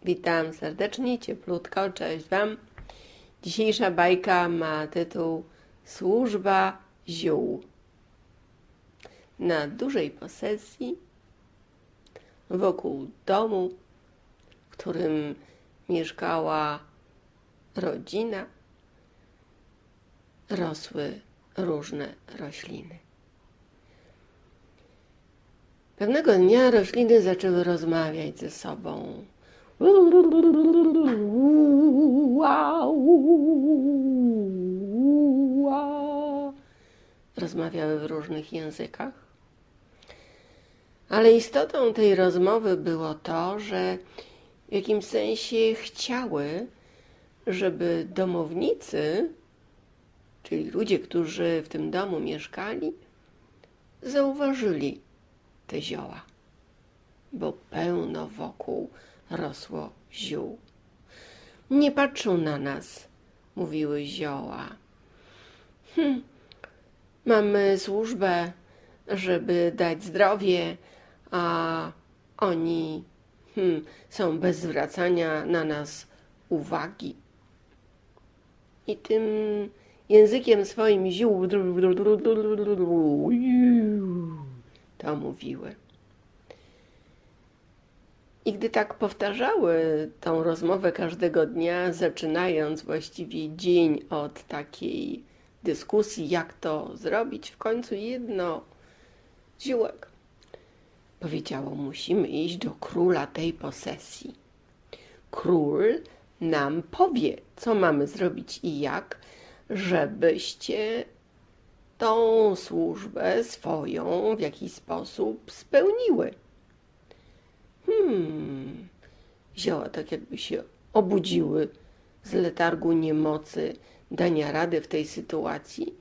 Witam serdecznie, cieplutko, cześć Wam. Dzisiejsza bajka ma tytuł Służba ziół. Na dużej posesji, wokół domu, w którym mieszkała rodzina, rosły różne rośliny. Pewnego dnia rośliny zaczęły rozmawiać ze sobą. Rozmawiały w różnych językach. Ale istotą tej rozmowy było to, że w jakimś sensie chciały, żeby domownicy, czyli ludzie, którzy w tym domu mieszkali, zauważyli te zioła, bo pełno wokół rosło ziół. Nie patrzą na nas, mówiły zioła. Mamy służbę, żeby dać zdrowie, a oni są bez zwracania na nas uwagi. I tym językiem swoim ziół to mówiły. I gdy tak powtarzały tą rozmowę każdego dnia, zaczynając właściwie dzień od takiej dyskusji, jak to zrobić, w końcu jedno ziółek powiedziało: musimy iść do króla tej posesji. Król nam powie, co mamy zrobić i jak, żebyście tą służbę swoją w jakiś sposób spełniły. Zioła tak jakby się obudziły z letargu niemocy dania rady w tej sytuacji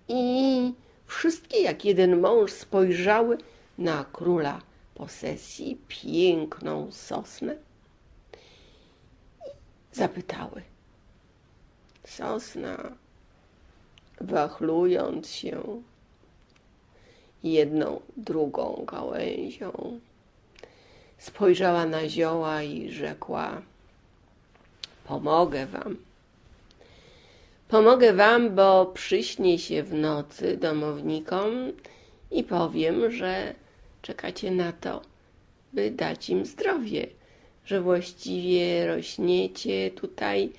i wszystkie jak jeden mąż spojrzały na króla posesji, piękną sosnę, i zapytały. Sosna, wachlując się jedną, drugą gałęzią, spojrzała na zioła i rzekła: pomogę wam. Pomogę wam, bo przyśnię się w nocy domownikom i powiem, że czekacie na to, by dać im zdrowie, że właściwie rośniecie tutaj,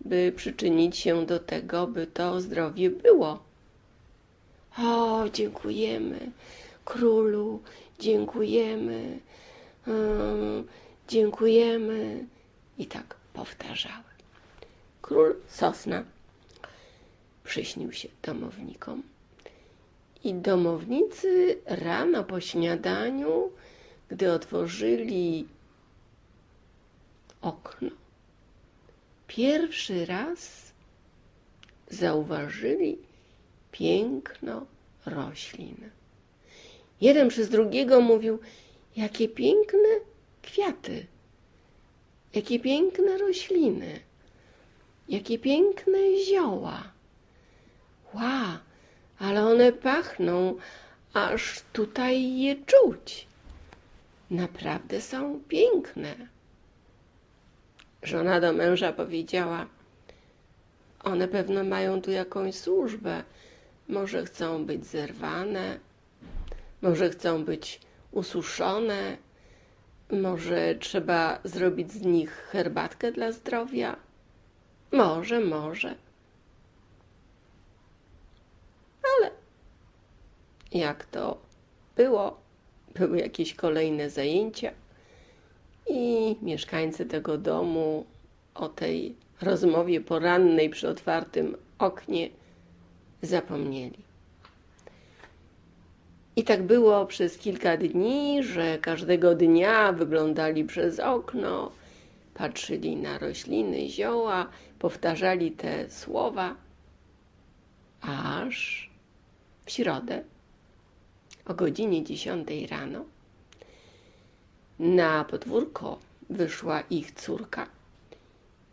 by przyczynić się do tego, by to zdrowie było. O, dziękujemy, królu, dziękujemy. Dziękujemy. I tak powtarzały. Król Sosna przyśnił się domownikom i domownicy rano po śniadaniu, gdy otworzyli okno, pierwszy raz zauważyli piękno roślin. Jeden przez drugiego mówił: jakie piękne kwiaty, jakie piękne rośliny, jakie piękne zioła. Ła, ale one pachną, aż tutaj je czuć. Naprawdę są piękne. Żona do męża powiedziała: one pewno mają tu jakąś służbę. Może chcą być zerwane, może chcą być ususzone, może trzeba zrobić z nich herbatkę dla zdrowia. Może. Ale jak to było, były jakieś kolejne zajęcia i mieszkańcy tego domu o tej rozmowie porannej przy otwartym oknie zapomnieli. I tak było przez kilka dni, że każdego dnia wyglądali przez okno, patrzyli na rośliny, zioła, powtarzali te słowa, aż w środę o godzinie 10 rano na podwórko wyszła ich córka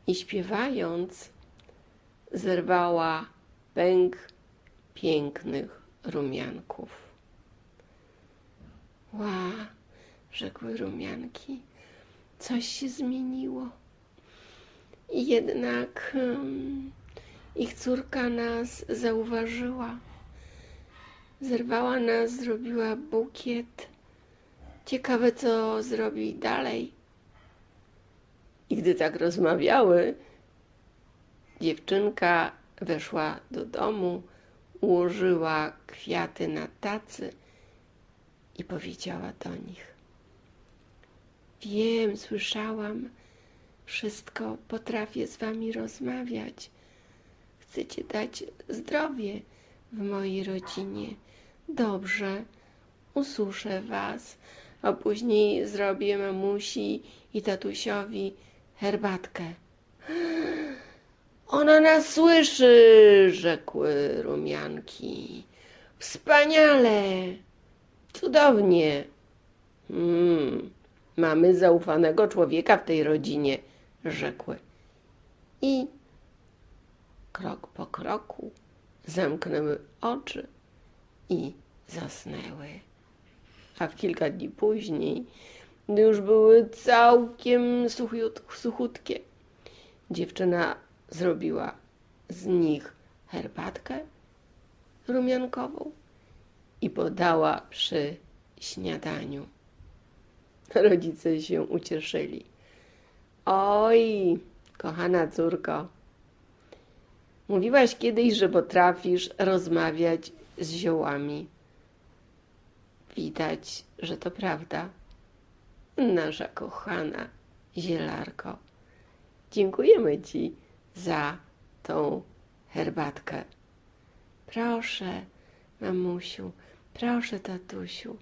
i śpiewając zerwała pęk pięknych rumianków. Ła, rzekły rumianki, coś się zmieniło. I jednak ich córka nas zauważyła. Zerwała nas, zrobiła bukiet. Ciekawe, co zrobi dalej. I gdy tak rozmawiały, dziewczynka weszła do domu, ułożyła kwiaty na tacy i powiedziała do nich: wiem, słyszałam, wszystko, potrafię z wami rozmawiać. Chcecie dać zdrowie w mojej rodzinie. Dobrze, ususzę was, a później zrobię mamusi i tatusiowi herbatkę. Ona nas słyszy, rzekły rumianki. Wspaniale, cudownie. Mamy zaufanego człowieka w tej rodzinie, rzekły. I krok po kroku zamknęły oczy i zasnęły. A w kilka dni później, gdy już były całkiem suchutkie, dziewczyna zrobiła z nich herbatkę rumiankową i podała przy śniadaniu. Rodzice się ucieszyli. Oj, kochana córko, mówiłaś kiedyś, że potrafisz rozmawiać z ziołami. Widać, że to prawda, nasza kochana zielarko. Dziękujemy ci za tą herbatkę. Proszę, mamusiu, proszę, tatusiu.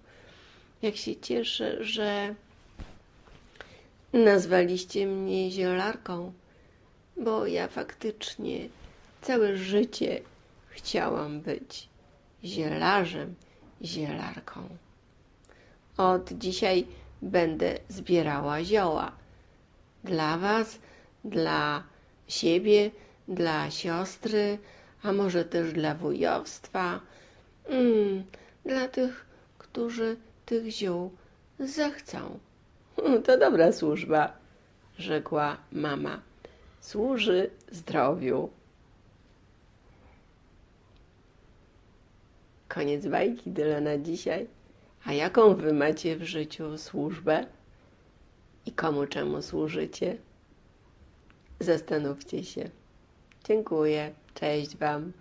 Jak się cieszę, że nazwaliście mnie zielarką, bo ja faktycznie całe życie chciałam być zielarzem, zielarką. Od dzisiaj będę zbierała zioła. Dla was, dla siebie, dla siostry, a może też dla wujostwa, dla tych, którzy tych ziół zechcą. To dobra służba, rzekła mama. Służy zdrowiu. Koniec bajki, tyle na dzisiaj. A jaką wy macie w życiu służbę? I komu czemu służycie? Zastanówcie się. Dziękuję. Cześć wam.